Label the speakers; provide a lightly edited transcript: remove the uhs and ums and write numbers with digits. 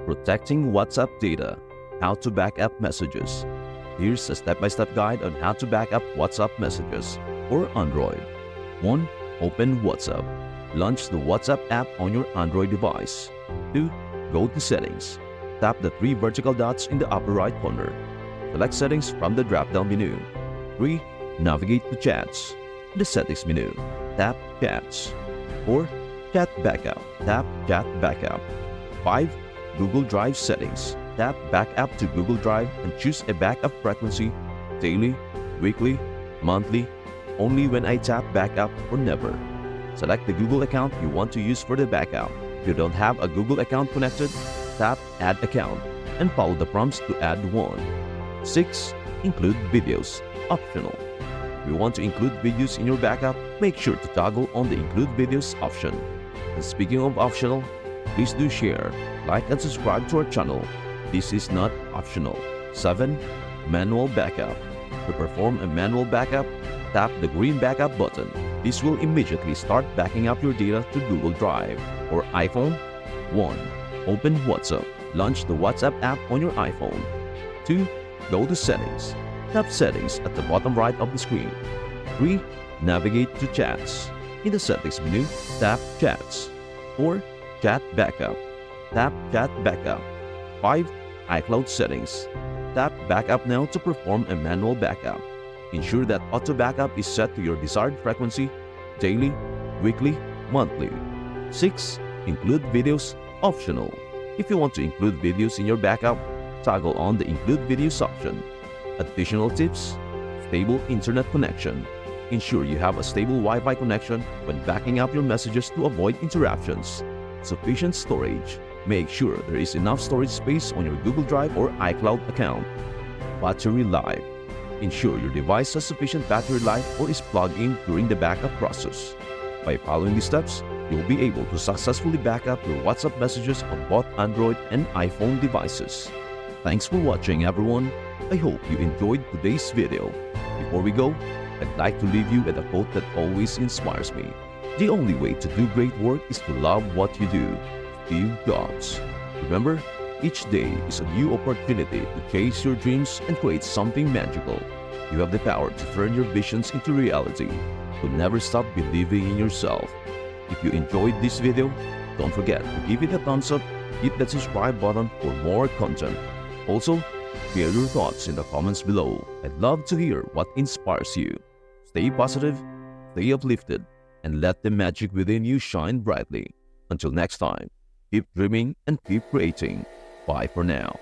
Speaker 1: Protecting WhatsApp data. How to back up messages. Here's a step-by-step guide on how to back up WhatsApp messages for Android. 1. Open WhatsApp. Launch the WhatsApp app on your Android device. 2. Go to Settings. Tap the three vertical dots in the upper right corner. Select Settings from the drop-down menu. 3. Navigate to Chats. In the Settings menu, tap Chats. 4. Chat Backup. Tap Chat Backup. 5. Google Drive Settings. Tap Backup to Google Drive and choose a backup frequency: daily, weekly, monthly, only when I tap Backup or never. Select the Google account you want to use for the backup. If you don't have a Google account connected, tap Add Account and follow the prompts to add one. 6. Include videos. Optional. If you want to include videos in your backup, make sure to toggle on the Include Videos option. And speaking of optional, please do share, like and subscribe to our channel. This is not optional. 7. Manual Backup. To perform a manual backup, tap the green backup button. This will immediately start backing up your data to Google Drive or iPhone. 1. Open WhatsApp. Launch the WhatsApp app on your iPhone. 2. Go to Settings. Tap Settings at the bottom right of the screen. 3. Navigate to Chats. In the Settings menu, tap Chats. 4. Chat Backup. Tap Chat Backup. 5. iCloud Settings. Tap Backup now to perform a manual backup. Ensure that Auto Backup is set to your desired frequency: daily, weekly, monthly. 6. Include videos. Optional. If you want to include videos in your backup, toggle on the Include Videos option. Additional tips: stable internet connection. Ensure you have a stable Wi-Fi connection when backing up your messages to avoid interruptions. Sufficient storage. Make sure there is enough storage space on your Google Drive or iCloud account. Battery life. Ensure your device has sufficient battery life or is plugged in during the backup process. By following these steps, you'll be able to successfully back up your WhatsApp messages on both Android and iPhone devices. Thanks for watching, everyone. I hope you enjoyed today's video. Before we go, I'd like to leave you with a quote that always inspires me. The only way to do great work is to love what you do. Steve Jobs. Remember, each day is a new opportunity to chase your dreams and create something magical. You have the power to turn your visions into reality. So never stop believing in yourself. If you enjoyed this video, don't forget to give it a thumbs up, hit that subscribe button for more content. Also, share your thoughts in the comments below. I'd love to hear what inspires you. Stay positive, stay uplifted, and let the magic within you shine brightly. Until next time, keep dreaming and keep creating. Bye for now.